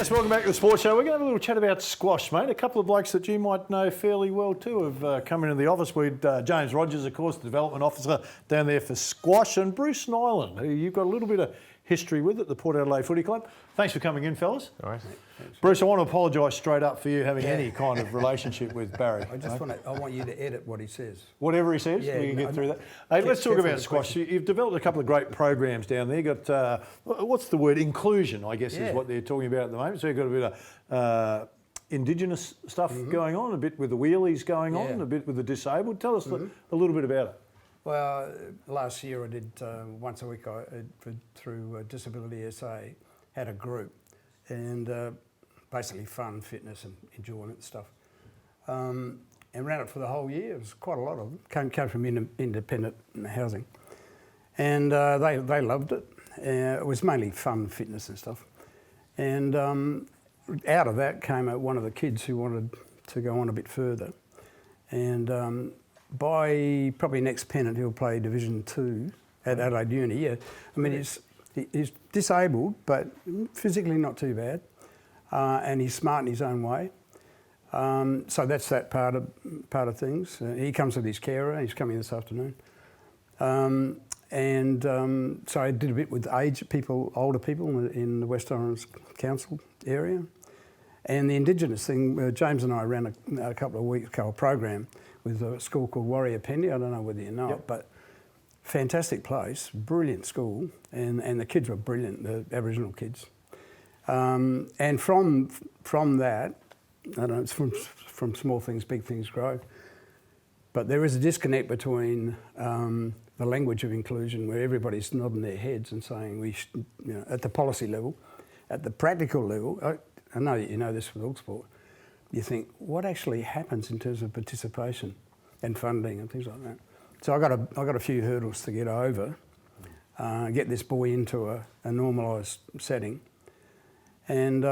Yes, welcome back to the Sports Show. We're going to have a little chat about squash, mate. A couple of blokes that you might know fairly well too have come into the office. We'd James Rogers, of course, the development officer down there for squash, and Bruce Nyland, who you've got a little bit of history with at the Port Adelaide Footy Club. Thanks for coming in, fellas. All right. Bruce, I want to apologise straight up for you having any kind of relationship with Barry. I want you to edit what he says. Whatever he says, we can get through that. Hey, let's talk about squash. You've developed a couple of great programs down there. You've got, what's the word? Inclusion, I guess, is what they're talking about at the moment. So you've got a bit of Indigenous stuff going on, a bit with the wheelies going on, a bit with the disabled. Tell us a little bit about it. Well, last year I did once a week through Disability SA, had a group, and basically fun, fitness and enjoyment stuff. And ran it for the whole year. It was quite a lot of them. Came from independent housing. And they loved it. It was mainly fun, fitness and stuff. And out of that came one of the kids who wanted to go on a bit further. And by probably next pennant, he'll play Division 2 at Adelaide Uni. Yeah, I mean, he's disabled, but physically not too bad. And he's smart in his own way. So that's that part of things. He comes with his carer. He's coming this afternoon. So I did a bit with older people in the West Orange Council area. And the Indigenous thing, James and I ran a couple of weeks program with a school called Warrior Pendy. I don't know whether you know it, but fantastic place, brilliant school, and the kids were brilliant, the Aboriginal kids. And from that, I don't know, it's from small things, big things grow. But there is a disconnect between the language of inclusion, where everybody's nodding their heads and saying we should, at the policy level, at the practical level. I know you know this with all sport. You think, what actually happens in terms of participation and funding and things like that? So I got a few hurdles to get over, get this boy into a normalised setting, and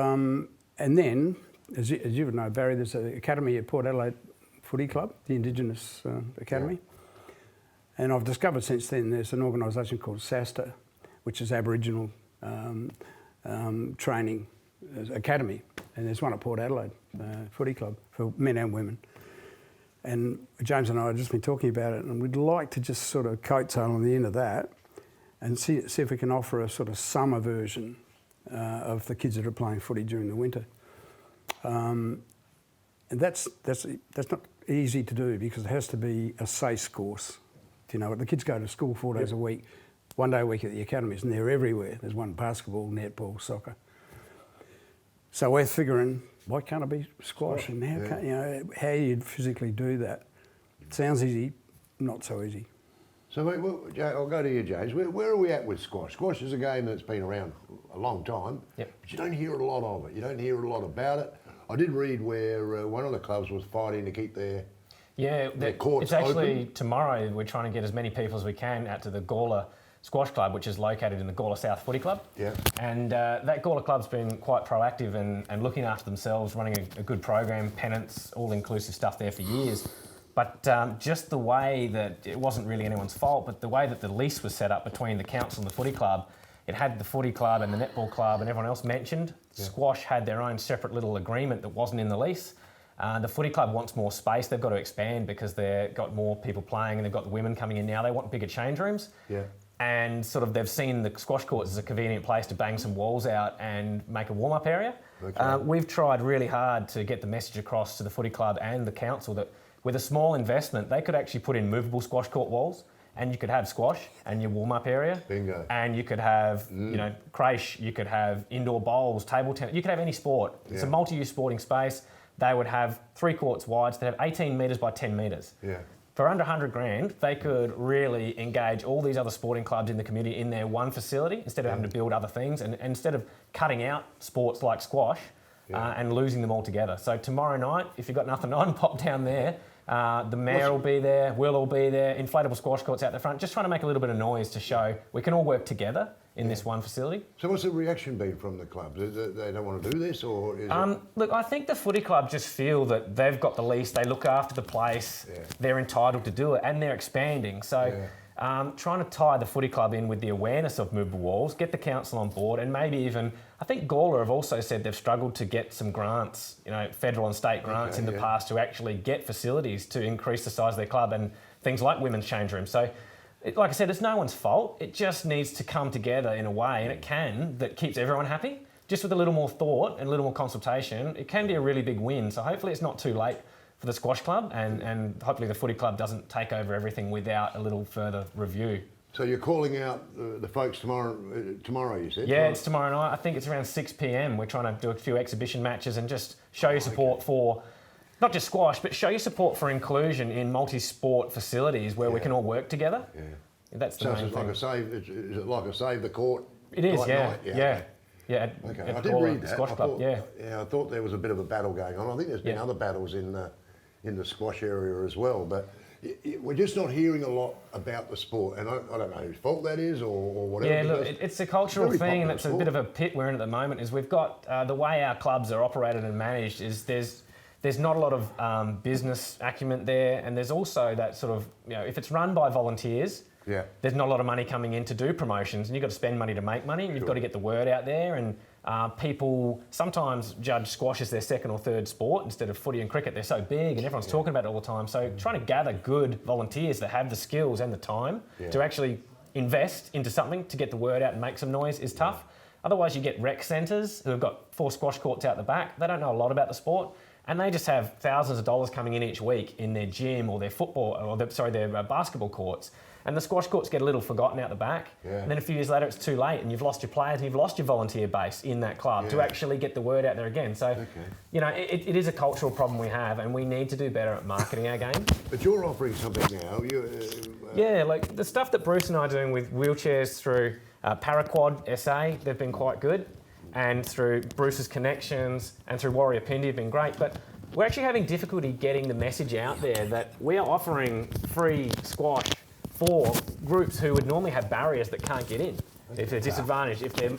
then, as you would know, Barry, there's an academy at Port Adelaide Footy Club, the Indigenous Academy, and I've discovered since then there's an organisation called SASS, which is Aboriginal Training Academy, and there's one at Port Adelaide Footy Club for men and women. And James and I have just been talking about it, and we'd like to just sort of coattail on the end of that and see if we can offer a sort of summer version of the kids that are playing footy during the winter. And that's not easy to do because it has to be a SASS course. The kids go to school 4 days a week, 1 day a week at the academies, and they're everywhere. There's one basketball, netball, soccer. So we're figuring, why can't it be squash? And how you physically do that? It sounds easy, not so easy. So mate, I'll go to you, James. Where are we at with squash? Squash is a game that's been around a long time, but you don't hear a lot of it. You don't hear a lot about it. I did read where one of the clubs was fighting to keep their courts it's actually open. Tomorrow we're trying to get as many people as we can out to the Gawler Squash Club, which is located in the Gawler South Footy Club. Yeah. And that Gawler Club's been quite proactive and looking after themselves, running a good program, pennants, all-inclusive stuff there for years. But just the way that, it wasn't really anyone's fault, but the way that the lease was set up between the council and the footy club, it had the footy club and the netball club and everyone else mentioned. Yeah. Squash had their own separate little agreement that wasn't in the lease. The footy club wants more space. They've got to expand because they've got more people playing and they've got the women coming in now. They want bigger change rooms. Yeah. And sort of they've seen the squash courts as a convenient place to bang some walls out and make a warm-up area. Okay. We've tried really hard to get the message across to the footy club and the council that with a small investment, they could actually put in movable squash court walls and you could have squash and your warm-up area. Bingo. And you could have, creche, you could have indoor bowls, table tennis, you could have any sport. Yeah. It's a multi-use sporting space. They would have 3 courts wide, so they have 18 metres by 10 metres. Yeah. For under 100 grand, they could really engage all these other sporting clubs in the community in their one facility instead of having to build other things and instead of cutting out sports like squash and losing them all together. So tomorrow night, if you've got nothing on, pop down there. The mayor will be there, we'll all be there, inflatable squash courts out the front, just trying to make a little bit of noise to show we can all work together in this one facility. So what's the reaction been from the clubs? They don't want to do this, or is it... Look, I think the footy club just feel that they've got the lease, they look after the place, they're entitled to do it, and they're expanding. So trying to tie the footy club in with the awareness of movable walls, get the council on board, and maybe even, I think Gawler have also said they've struggled to get some grants, federal and state grants in the past to actually get facilities to increase the size of their club and things like women's change rooms. So, like I said, it's no one's fault. It just needs to come together in a way, and it can, that keeps everyone happy. Just with a little more thought and a little more consultation, it can be a really big win. So hopefully it's not too late for the squash club, and hopefully the footy club doesn't take over everything without a little further review. So you're calling out the folks tomorrow, you said? Yeah, it's tomorrow night. I think it's around 6 p.m. We're trying to do a few exhibition matches and just show your support for, not just squash, but show your support for inclusion in multi-sport facilities where we can all work together. Yeah. That's the main thing. Is it like a save the court? It is, yeah. Yeah, okay. I did read that. Squash club, I thought there was a bit of a battle going on. I think there's been other battles in the squash area as well, but we're just not hearing a lot about the sport, and I don't know whose fault that is or whatever. Yeah, look, it's a cultural thing, and it's a bit of a pit we're in at the moment. Is we've got the way our clubs are operated and managed is there's not a lot of business acumen there, and there's also that sort of if it's run by volunteers. Yeah. There's not a lot of money coming in to do promotions, and you've got to spend money to make money, and you've got to get the word out there. And people sometimes judge squash as their second or third sport instead of footy and cricket. They're so big, and everyone's talking about it all the time. So trying to gather good volunteers that have the skills and the time to actually invest into something to get the word out and make some noise is tough. Otherwise, you get rec centres who have got 4 squash courts out the back. They don't know a lot about the sport, and they just have thousands of dollars coming in each week in their gym or their football, or their basketball courts. And the squash courts get a little forgotten out the back. Yeah. And then a few years later, it's too late, and you've lost your players and you've lost your volunteer base in that club to actually get the word out there again. So, it is a cultural problem we have, and we need to do better at marketing our game. But you're offering something now. Yeah, like the stuff that Bruce and I are doing with wheelchairs through Paraquad SA, they've been quite good. And through Bruce's connections and through Warrior Pindi have been great. But we're actually having difficulty getting the message out there that we are offering free squash for groups who would normally have barriers that can't get in. If they're disadvantaged, if they're,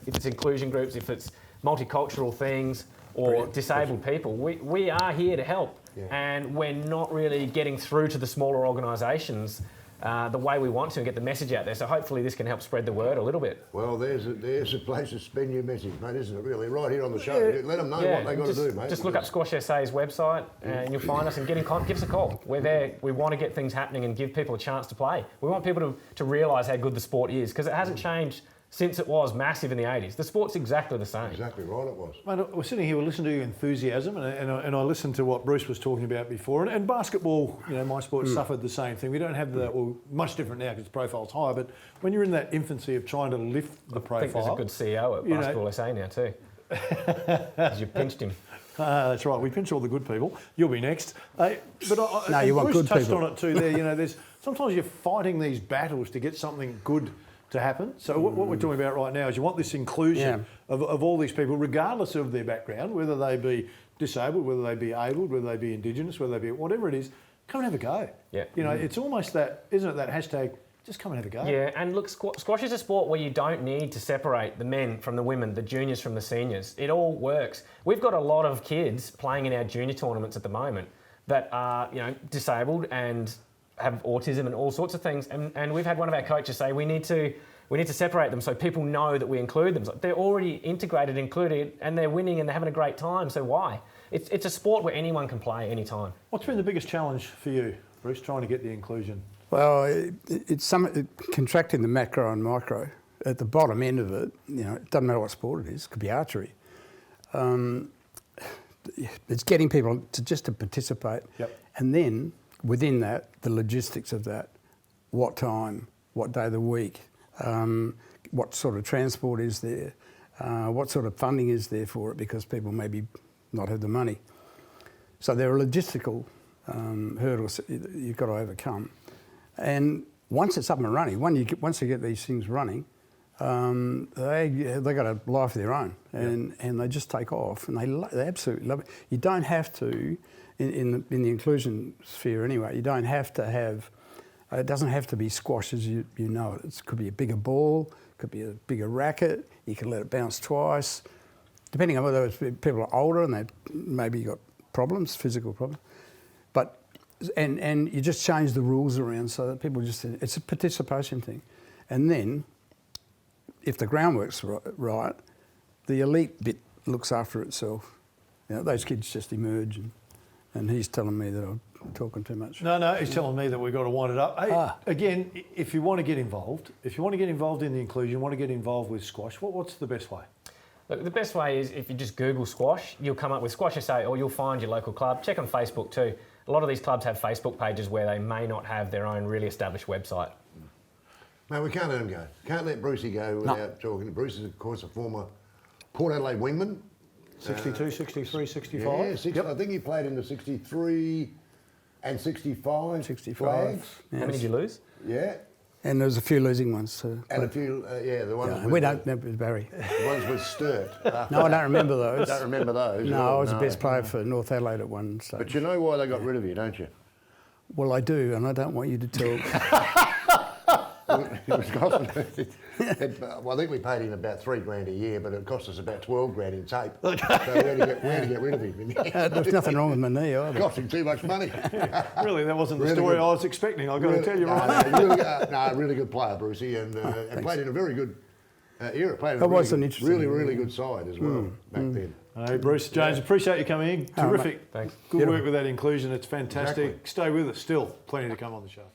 if it's inclusion groups, if it's multicultural things or disabled people, we are here to help. Yeah. And we're not really getting through to the smaller organisations the way we want to and get the message out there. So hopefully this can help spread the word a little bit. Well, there's a place to spend your message, mate, isn't it, really? Right here on the show. Yeah. Let them know what they've got to do, mate. Just look up Squash SA's website and you'll find us and give us a call. We're there. We want to get things happening and give people a chance to play. We want people to realise how good the sport is, because it hasn't changed since it was massive in the 80s. The sport's exactly the same. Exactly right, it was. Mate, we're sitting here, we're listening to your enthusiasm, and I listened to what Bruce was talking about before. And basketball, my sport suffered the same thing. We don't have much different now because the profile's higher, but when you're in that infancy of trying to lift the profile... I think there's a good CEO at Basketball SA now too. Because you pinched him. That's right, we pinch all the good people. You'll be next. But you want Bruce good touched people. on it too there. There's sometimes you're fighting these battles to get something good to happen. So what we're talking about right now is you want this inclusion of all these people, regardless of their background, whether they be disabled, whether they be abled, whether they be Indigenous, whether they be whatever it is, come and have a go. Yeah. It's almost that, isn't it, that hashtag, just come and have a go. Yeah, and look, squash is a sport where you don't need to separate the men from the women, the juniors from the seniors. It all works. We've got a lot of kids playing in our junior tournaments at the moment that are, disabled and have autism and all sorts of things, and we've had one of our coaches say we need to separate them so people know that we include them. They're already integrated, included, and they're winning and they're having a great time. So why? It's a sport where anyone can play anytime. What's been the biggest challenge for you, Bruce, trying to get the inclusion? Well, it's contracting the macro and micro. At the bottom end of it, it doesn't matter what sport it is. It could be archery. It's getting people to participate, and then within that, the logistics of that, what time, what day of the week, what sort of transport is there, what sort of funding is there for it, because people maybe not have the money. So there are logistical hurdles you've got to overcome. And once it's up and running, once you get these things running, they got a life of their own, and they just take off, and they absolutely love it. You don't have to, in the inclusion sphere anyway, you don't have to have, it doesn't have to be squash as you know it. It could be a bigger ball, could be a bigger racket, you can let it bounce twice, depending on whether people are older and they've maybe got problems, physical problems. But and you just change the rules around so that people just, it's a participation thing. And then, if the groundwork's right, the elite bit looks after itself. You know, those kids just emerge, and he's telling me that I'm talking too much. No, he's telling me that we've got to wind it up. Hey, again, if you want to get involved, in the inclusion, want to get involved with squash, what's the best way? Look, the best way is if you just Google squash, you'll come up with Squash SA, or you'll find your local club. Check on Facebook too. A lot of these clubs have Facebook pages where they may not have their own really established website. No, we can't let him go. Can't let Brucey go without talking. Bruce is, of course, a former Port Adelaide wingman. 62, 63, 65? Yeah, I think he played in the 63 and 65. 65. flags. Yes. How many did you lose? Yeah. And there's a few losing ones too. And a few, the ones with... We don't remember Barry. The ones with Sturt. No, I don't remember those. Don't remember those? No, I was the best player for North Adelaide at one stage. But you know why they got rid of you, don't you? Well, I do, and I don't want you to talk. It was costing well, I think we paid him about $3,000 a year, but it cost us about 12 grand in tape. So we had to get rid of him. There's nothing wrong with my knee either. It cost him too much money. Really, that wasn't the Really story good. I was expecting, I've got to tell you Really good player, Brucey, and played in a very good era. Played in It was an interesting really good side as well back then. Hey, Bruce, James, appreciate you coming in. Terrific. Thanks. Good work with that inclusion. It's fantastic. Exactly. Stay with us. Still plenty to come on the show.